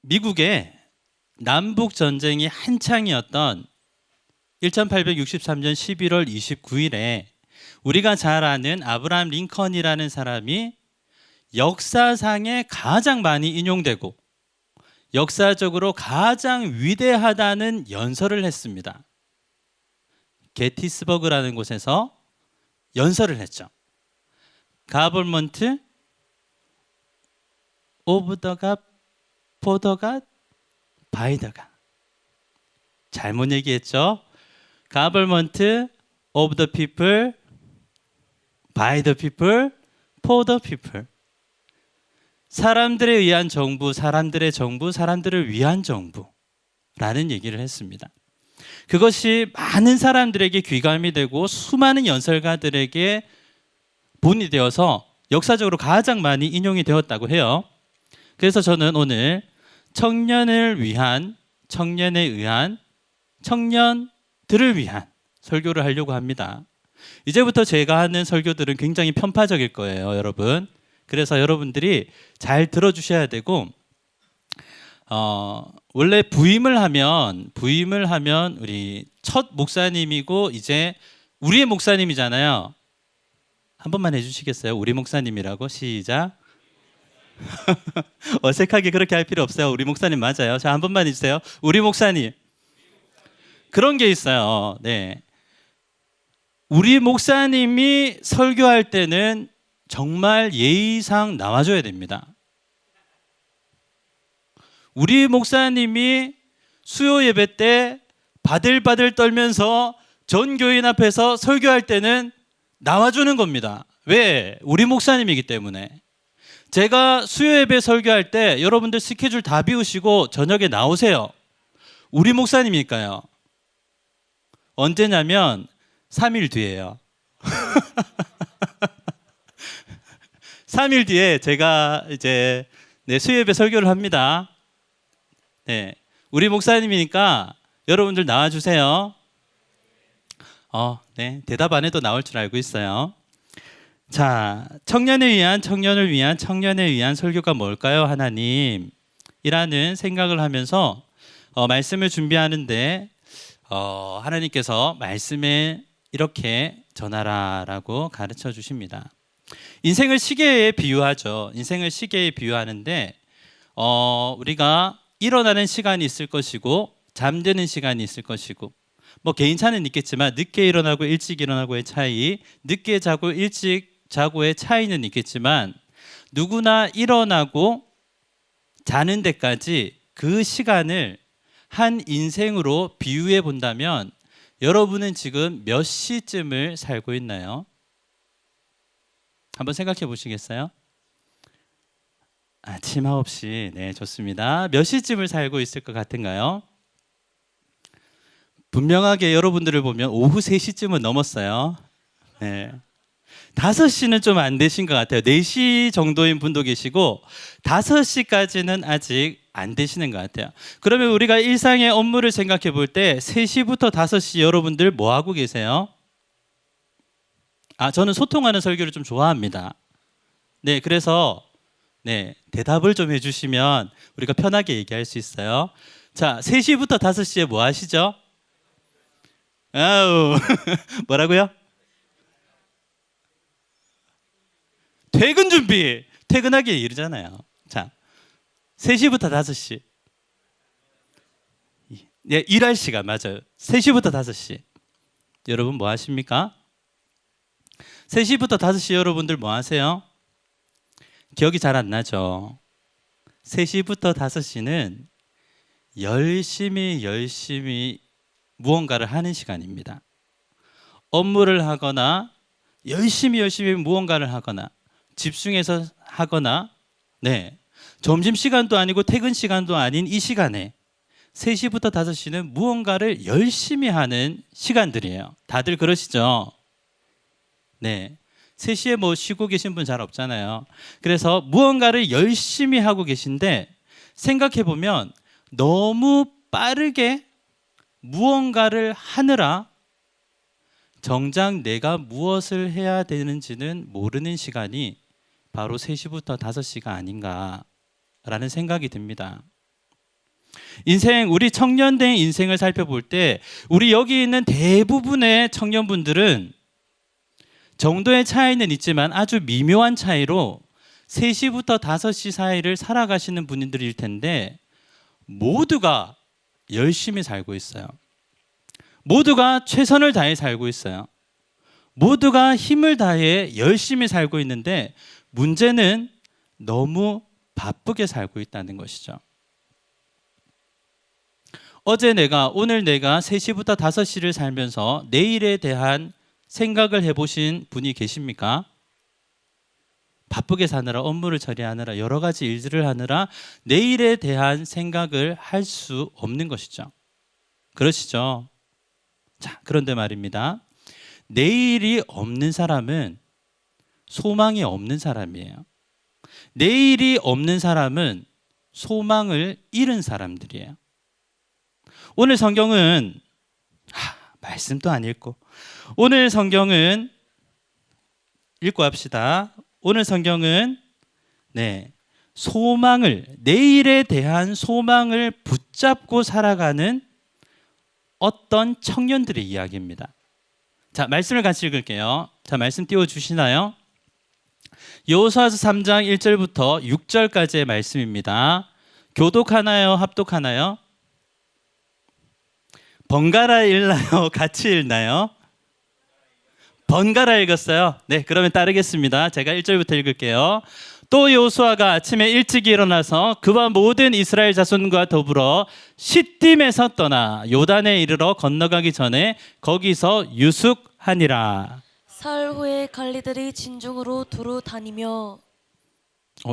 미국의 남북 전쟁이 한창이었던 1863년 11월 29일에 우리가 잘 아는 아브라함 링컨이라는 사람이 역사상에 가장 많이 인용되고 역사적으로 가장 위대하다는 연설을 했습니다. 게티스버그라는 곳에서 연설을 했죠. 가버먼트 오브 더 갓, 포 더 갓, 바이 더 갓. 잘못 얘기했죠. 가버먼트 오브 더 피플, 바이 더 피플, 포 더 피플. 사람들에 의한 정부, 사람들의 정부, 사람들을 위한 정부라는 얘기를 했습니다. 그것이 많은 사람들에게 귀감이 되고 수많은 연설가들에게 본이 되어서 역사적으로 가장 많이 인용이 되었다고 해요. 그래서 저는 오늘 청년을 위한, 청년에 의한, 청년들을 위한 설교를 하려고 합니다. 이제부터 제가 하는 설교들은 굉장히 편파적일 거예요, 여러분. 그래서 여러분들이 잘 들어주셔야 되고, 원래 부임을 하면 우리 첫 목사님이고 이제 우리의 목사님이잖아요. 한 번만 해주시겠어요? 우리 목사님이라고. 시작. 어색하게 그렇게 할 필요 없어요. 우리 목사님 맞아요. 자, 한 번만 해주세요. 우리 목사님. 그런 게 있어요. 네. 우리 목사님이 설교할 때는 정말 예의상 나와줘야 됩니다. 우리 목사님이 수요 예배 때 바들바들 떨면서 전 교인 앞에서 설교할 때는 나와주는 겁니다. 왜? 우리 목사님이기 때문에. 제가 수요 예배 설교할 때 여러분들 스케줄 다 비우시고 저녁에 나오세요. 우리 목사님이니까요. 언제냐면 3일 뒤에요. 3일 뒤에 제가 이제 수요 예배 설교를 합니다. 네, 우리 목사님이니까 여러분들 나와주세요. 네, 대답 안 해도 나올 줄 알고 있어요. 자, 청년을 위한, 청년을 위한, 청년에 의한 설교가 뭘까요, 하나님? 이라는 생각을 하면서 말씀을 준비하는데 하나님께서 말씀에 이렇게 전하라라고 가르쳐 주십니다. 인생을 시계에 비유하죠. 인생을 시계에 비유하는데 우리가 일어나는 시간이 있을 것이고 잠드는 시간이 있을 것이고 뭐 개인차는 있겠지만 늦게 일어나고 일찍 일어나고의 차이, 늦게 자고 일찍 자고의 차이는 있겠지만 누구나 일어나고 자는 데까지 그 시간을 한 인생으로 비유해 본다면 여러분은 지금 몇 시쯤을 살고 있나요? 한번 생각해 보시겠어요? 아침 9시. 네, 좋습니다. 몇 시쯤을 살고 있을 것 같은가요? 분명하게 여러분들을 보면 오후 3시쯤은 넘었어요. 네. 5시는 좀 안 되신 것 같아요. 4시 정도인 분도 계시고 5시까지는 아직 안 되시는 것 같아요. 그러면 우리가 일상의 업무를 생각해 볼 때 3시부터 5시 여러분들 뭐 하고 계세요? 저는 소통하는 설교를 좀 좋아합니다. 네, 그래서 대답을 좀 해주시면 우리가 편하게 얘기할 수 있어요. 자, 3시부터 5시에 뭐 하시죠? 아우, 뭐라고요? 퇴근 준비. 퇴근하기 이르잖아요. 자, 3시부터 5시. 네, 일할 시간 맞아요. 3시부터 5시. 여러분 뭐 하십니까? 3시부터 5시 여러분들 뭐 하세요? 기억이 잘 안 나죠? 3시부터 5시는 열심히 무언가를 하는 시간입니다. 업무를 하거나 열심히 무언가를 하거나 집중해서 하거나 점심시간도 아니고 퇴근 시간도 아닌 이 시간에 3시부터 5시는 무언가를 열심히 하는 시간들이에요. 다들 그러시죠? 네, 3시에 뭐 쉬고 계신 분 잘 없잖아요. 그래서 무언가를 열심히 하고 계신데 생각해 보면 너무 빠르게 무언가를 하느라 정작 내가 무엇을 해야 되는지는 모르는 시간이 바로 3시부터 5시가 아닌가라는 생각이 듭니다. 우리 청년된 인생을 살펴볼 때 우리 여기 있는 대부분의 청년분들은 정도의 차이는 있지만 아주 미묘한 차이로 3시부터 5시 사이를 살아가시는 분들일 텐데 모두가 열심히 살고 있어요. 모두가 최선을 다해 살고 있어요. 모두가 힘을 다해 열심히 살고 있는데 문제는 너무 바쁘게 살고 있다는 것이죠. 오늘 내가 3시부터 5시를 살면서 내일에 대한 생각을 해보신 분이 계십니까? 바쁘게 사느라, 업무를 처리하느라, 여러 가지 일들을 하느라 내일에 대한 생각을 할 수 없는 것이죠. 그러시죠? 자, 그런데 말입니다. 내일이 없는 사람은 소망이 없는 사람이에요. 내일이 없는 사람은 소망을 잃은 사람들이에요. 오늘 성경은 말씀도 안 읽고 오늘 성경은 읽고 합시다. 오늘 성경은 내일에 대한 소망을 붙잡고 살아가는 어떤 청년들의 이야기입니다. 자, 말씀을 같이 읽을게요. 자, 말씀 띄워주시나요? 여호수아서 3장 1절부터 6절까지의 말씀입니다. 교독하나요? 합독하나요? 번갈아 읽나요? 같이 읽나요? 번갈아 읽었어요. 네, 그러면 따르겠습니다. 제가 1절부터 읽을게요. 또 여호수아가 아침에 일찍 일어나서 그와 모든 이스라엘 자손과 더불어 시딤에서 떠나 요단에 이르러 건너가기 전에 거기서 유숙하니라. 사흘 후에 관리들이 진중으로 두루 다니며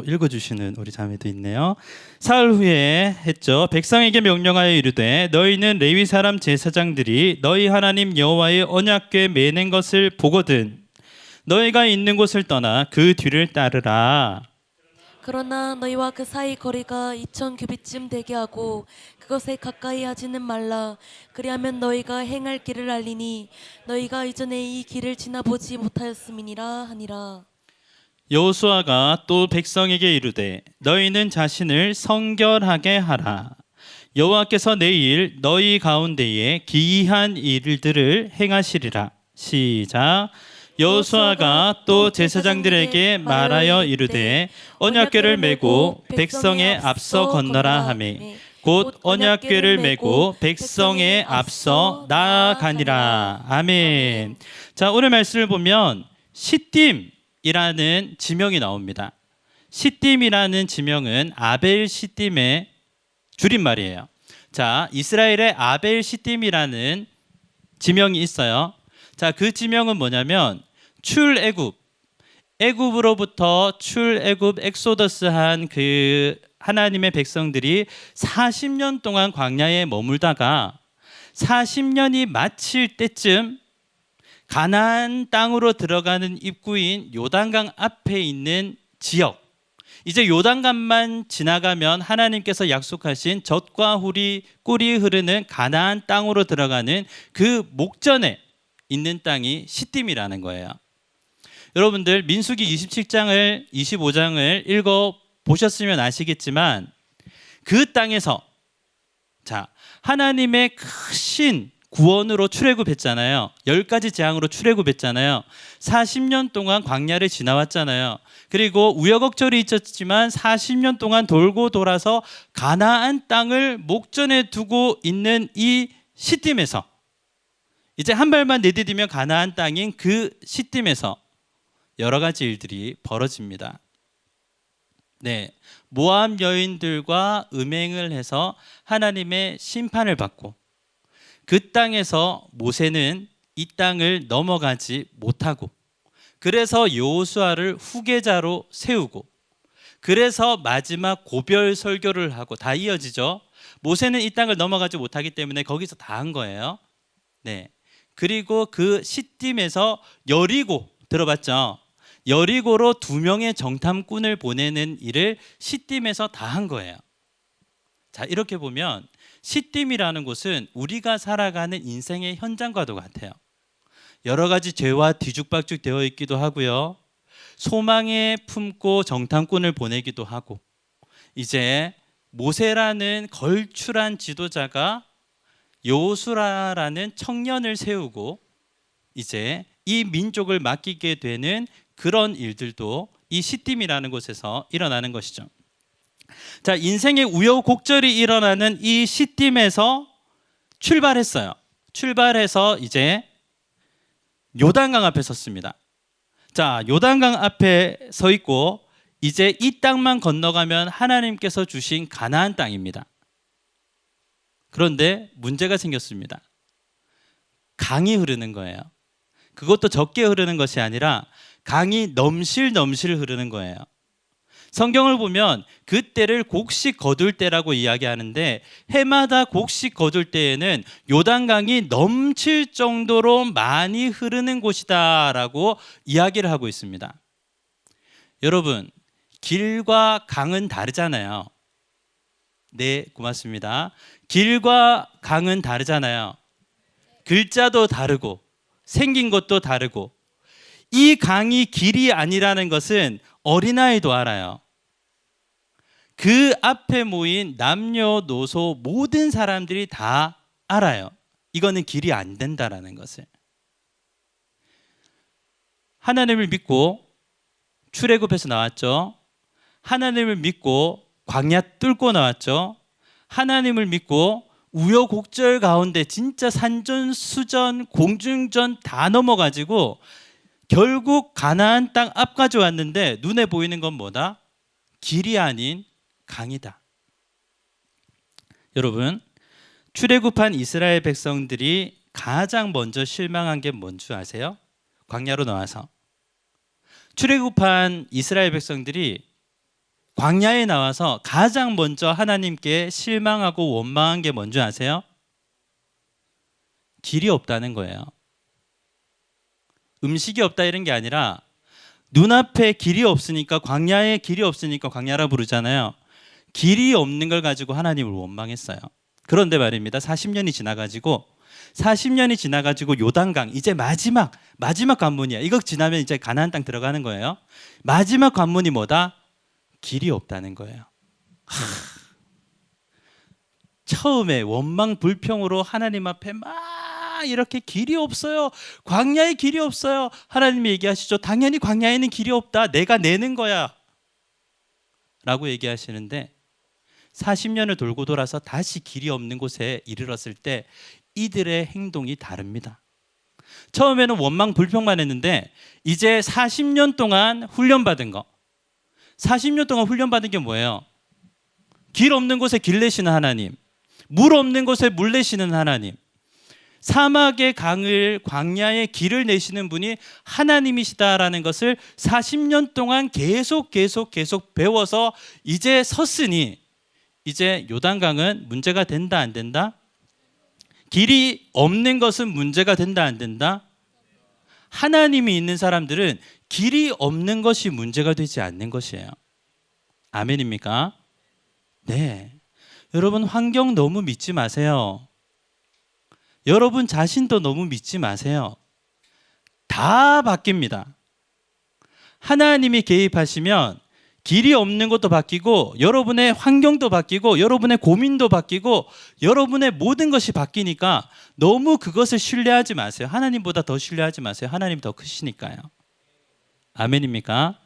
읽어주시는 우리 자매도 있네요. 사흘 후에 했죠. 백성에게 명령하여 이르되 너희는 레위 사람 제사장들이 너희 하나님 여호와의 언약궤 매는 것을 보거든 너희가 있는 곳을 떠나 그 뒤를 따르라. 그러나 너희와 그 사이 거리가 2000규빗쯤 되게 하고 그것에 가까이 하지는 말라. 그리하면 너희가 행할 길을 알리니 너희가 이전에 이 길을 지나보지 못하였음이니라 하니라. 여호수아가 또 백성에게 이르되 너희는 자신을 성결하게 하라. 여호와께서 내일 너희 가운데에 기이한 일들을 행하시리라. 시작. 여호수아가 또 제사장들에게 말하여 이르되 언약궤를 메고 백성에 앞서 건너라 하매 곧 언약궤를 메고 백성에 앞서 나아가니라. 아멘. 자, 오늘 말씀을 보면 시딤이라는 지명이 나옵니다. 시딤이라는 지명은 아벨 시딤의 줄임말이에요. 자, 이스라엘의 아벨 시딤이라는 지명이 있어요. 자, 그 지명은 뭐냐면 애굽으로부터 출애굽 엑소더스한 그 하나님의 백성들이 40년 동안 광야에 머물다가 40년이 마칠 때쯤 가나안 땅으로 들어가는 입구인 요단강 앞에 있는 지역, 이제 요단강만 지나가면 하나님께서 약속하신 젖과 꿀이 흐르는 가나안 땅으로 들어가는 그 목전에 있는 땅이 시딤이라는 거예요. 여러분들 민수기 27장을 25장을 읽어 보셨으면 아시겠지만 그 땅에서 자, 하나님의 크신 구원으로 출애굽했잖아요. 10가지 재앙으로 출애굽했잖아요. 40년 동안 광야를 지나왔잖아요. 그리고 우여곡절이 있었지만 40년 동안 돌고 돌아서 가나안 땅을 목전에 두고 있는 이 시딤에서 이제 한 발만 내디디면 가나안 땅인 그 시딤에서 여러 가지 일들이 벌어집니다. 네, 모압 여인들과 음행을 해서 하나님의 심판을 받고 그 땅에서 모세는 이 땅을 넘어가지 못하고 그래서 여호수아를 후계자로 세우고 그래서 마지막 고별 설교를 하고 다 이어지죠. 모세는 이 땅을 넘어가지 못하기 때문에 거기서 다 한 거예요. 네. 그리고 그 시딤에서 여리고 들어봤죠? 여리고로 2명의 정탐꾼을 보내는 일을 시딤에서 다 한 거예요. 자, 이렇게 보면 시딤이라는 곳은 우리가 살아가는 인생의 현장과도 같아요. 여러 가지 죄와 뒤죽박죽 되어 있기도 하고요. 소망에 품고 정탐꾼을 보내기도 하고 이제 모세라는 걸출한 지도자가 여호수아라는 청년을 세우고 이제 이 민족을 맡기게 되는 그런 일들도 이 시딤이라는 곳에서 일어나는 것이죠. 자, 인생의 우여곡절이 일어나는 이 시딤에서 출발했어요. 출발해서 이제 요단강 앞에 섰습니다. 자, 요단강 앞에 서 있고 이제 이 땅만 건너가면 하나님께서 주신 가나안 땅입니다. 그런데 문제가 생겼습니다. 강이 흐르는 거예요. 그것도 적게 흐르는 것이 아니라 강이 넘실 흐르는 거예요. 성경을 보면 그때를 곡식 거둘 때라고 이야기하는데 해마다 곡식 거둘 때에는 요단강이 넘칠 정도로 많이 흐르는 곳이다라고 이야기를 하고 있습니다. 여러분, 길과 강은 다르잖아요. 네, 고맙습니다. 길과 강은 다르잖아요. 글자도 다르고 생긴 것도 다르고 이 강이 길이 아니라는 것은 어린아이도 알아요. 그 앞에 모인 남녀노소 모든 사람들이 다 알아요. 이거는 길이 안 된다라는 것을. 하나님을 믿고 출애굽해서 나왔죠. 하나님을 믿고 광야 뚫고 나왔죠. 하나님을 믿고 우여곡절 가운데 진짜 산전수전 공중전 다 넘어가지고 결국 가나안 땅 앞까지 왔는데 눈에 보이는 건 뭐다? 길이 아닌 강이다. 여러분, 출애굽한 이스라엘 백성들이 가장 먼저 실망한 게 뭔 줄 아세요? 광야로 나와서 출애굽한 이스라엘 백성들이 광야에 나와서 가장 먼저 하나님께 실망하고 원망한 게 뭔지 아세요? 길이 없다는 거예요. 음식이 없다 이런 게 아니라 눈앞에 길이 없으니까 광야에 길이 없으니까 광야라 부르잖아요. 길이 없는 걸 가지고 하나님을 원망했어요. 그런데 말입니다. 40년이 지나가지고 요단강 이제 마지막 관문이야. 이거 지나면 이제 가나안 땅 들어가는 거예요. 마지막 관문이 뭐다? 길이 없다는 거예요. 처음에 원망 불평으로 하나님 앞에 막 이렇게 길이 없어요. 광야에 길이 없어요. 하나님이 얘기하시죠. 당연히 광야에는 길이 없다. 내가 내는 거야. 라고 얘기하시는데 40년을 돌고 돌아서 다시 길이 없는 곳에 이르렀을 때 이들의 행동이 다릅니다. 처음에는 원망 불평만 했는데 이제 40년 동안 훈련받은 거. 40년 동안 훈련받은 게 뭐예요? 길 없는 곳에 길 내시는 하나님, 물 없는 곳에 물 내시는 하나님, 사막의 강을 광야의 길을 내시는 분이 하나님이시다라는 것을 40년 동안 계속 배워서 이제 섰으니 이제 요단강은 문제가 된다 안 된다? 길이 없는 것은 문제가 된다 안 된다? 하나님이 있는 사람들은 길이 없는 것이 문제가 되지 않는 것이에요. 아멘입니까? 네. 여러분, 환경 너무 믿지 마세요. 여러분 자신도 너무 믿지 마세요. 다 바뀝니다. 하나님이 개입하시면 길이 없는 것도 바뀌고 여러분의 환경도 바뀌고 여러분의 고민도 바뀌고 여러분의 모든 것이 바뀌니까 너무 그것을 신뢰하지 마세요. 하나님보다 더 신뢰하지 마세요. 하나님 더 크시니까요. 아멘입니까?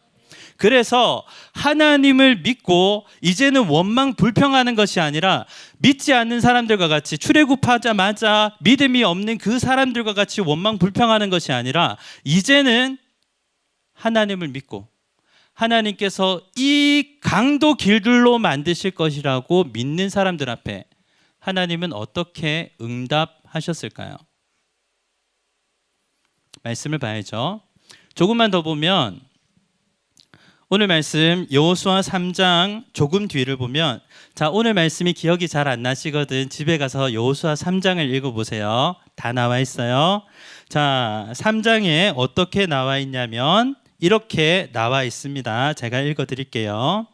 그래서 하나님을 믿고 이제는 원망 불평하는 것이 아니라 믿지 않는 사람들과 같이 출애굽하자마자 믿음이 없는 그 사람들과 같이 원망 불평하는 것이 아니라 이제는 하나님을 믿고 하나님께서 이 강도 길들로 만드실 것이라고 믿는 사람들 앞에 하나님은 어떻게 응답하셨을까요? 말씀을 봐야죠. 조금만 더 보면 오늘 말씀 여호수아 3장 조금 뒤를 보면 자, 오늘 말씀이 기억이 잘 안 나시거든 집에 가서 여호수아 3장을 읽어보세요. 다 나와 있어요. 자, 3장에 어떻게 나와 있냐면 이렇게 나와 있습니다. 제가 읽어드릴게요.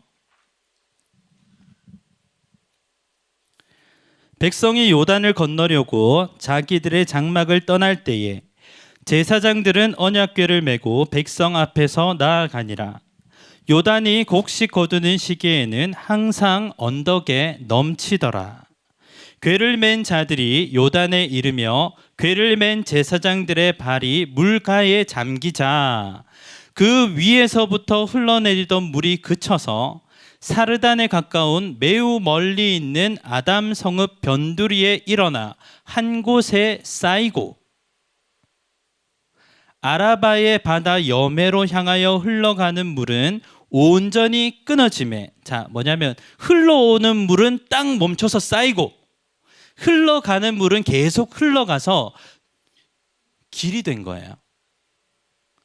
백성이 요단을 건너려고 자기들의 장막을 떠날 때에 제사장들은 언약궤를 메고 백성 앞에서 나아가니라. 요단이 곡식 거두는 시기에는 항상 언덕에 넘치더라. 궤를 맨 자들이 요단에 이르며 궤를 맨 제사장들의 발이 물가에 잠기자 그 위에서부터 흘러내리던 물이 그쳐서 사르단에 가까운 매우 멀리 있는 아담 성읍 변두리에 일어나 한 곳에 쌓이고 아라바의 바다 여매로 향하여 흘러가는 물은 온전히 끊어지매, 자, 뭐냐면 흘러오는 물은 딱 멈춰서 쌓이고 흘러가는 물은 계속 흘러가서 길이 된 거예요.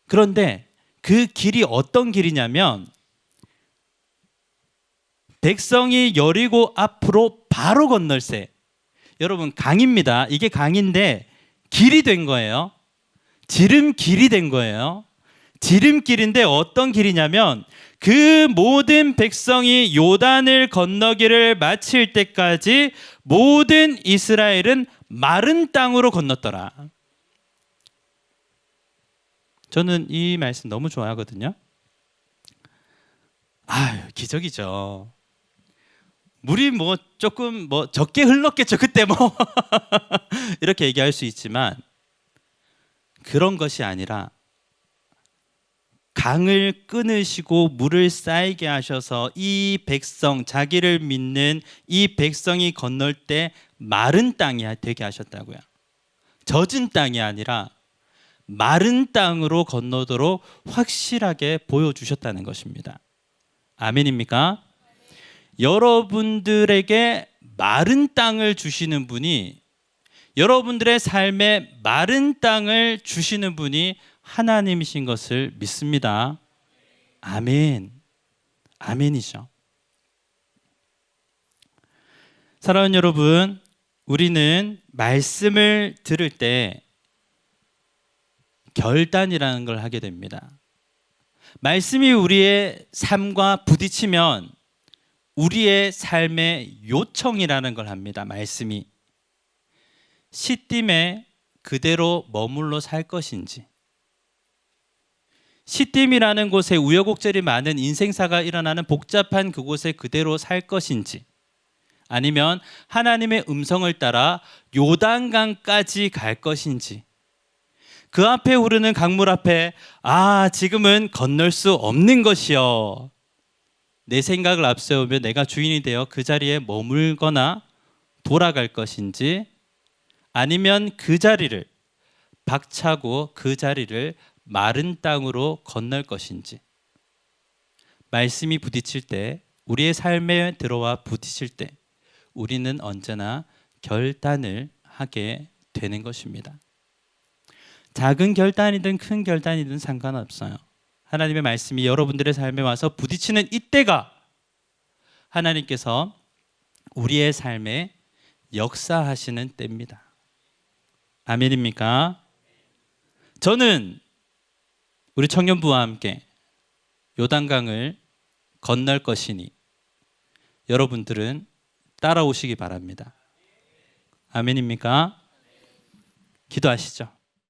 그런데 그 길이 어떤 길이냐면 백성이 여리고 앞으로 바로 건널새. 여러분, 강입니다. 이게 강인데 길이 된 거예요. 지름길이 된 거예요. 지름길인데 어떤 길이냐면 그 모든 백성이 요단을 건너기를 마칠 때까지 모든 이스라엘은 마른 땅으로 건넜더라. 저는 이 말씀 너무 좋아하거든요. 아유, 기적이죠. 물이 뭐 조금 뭐 적게 흘렀겠죠. 그때 뭐 이렇게 얘기할 수 있지만 그런 것이 아니라 강을 끊으시고 물을 쌓이게 하셔서 이 백성, 자기를 믿는 이 백성이 건널 때 마른 땅이 되게 하셨다고요. 젖은 땅이 아니라 마른 땅으로 건너도록 확실하게 보여주셨다는 것입니다. 아멘입니까? 여러분들에게 마른 땅을 주시는 분이, 여러분들의 삶에 마른 땅을 주시는 분이 하나님이신 것을 믿습니다. 아멘. 아멘이죠. 사랑하는 여러분, 우리는 말씀을 들을 때 결단이라는 걸 하게 됩니다. 말씀이 우리의 삶과 부딪히면 우리의 삶의 요청이라는 걸 합니다. 말씀이 시딤에 그대로 머물러 살 것인지, 시딤이라는 곳에 우여곡절이 많은 인생사가 일어나는 복잡한 그곳에 그대로 살 것인지, 아니면 하나님의 음성을 따라 요단강까지 갈 것인지, 그 앞에 흐르는 강물 앞에 지금은 건널 수 없는 것이여, 내 생각을 앞세우며 내가 주인이 되어 그 자리에 머물거나 돌아갈 것인지, 아니면 그 자리를 박차고 그 자리를 마른 땅으로 건널 것인지. 말씀이 부딪힐 때, 우리의 삶에 들어와 부딪힐 때 우리는 언제나 결단을 하게 되는 것입니다. 작은 결단이든 큰 결단이든 상관없어요. 하나님의 말씀이 여러분들의 삶에 와서 부딪히는 이때가 하나님께서 우리의 삶에 역사하시는 때입니다. 아멘입니까? 저는 우리 청년부와 함께 요단강을 건널 것이니 여러분들은 따라오시기 바랍니다. 아멘입니까? 기도하시죠.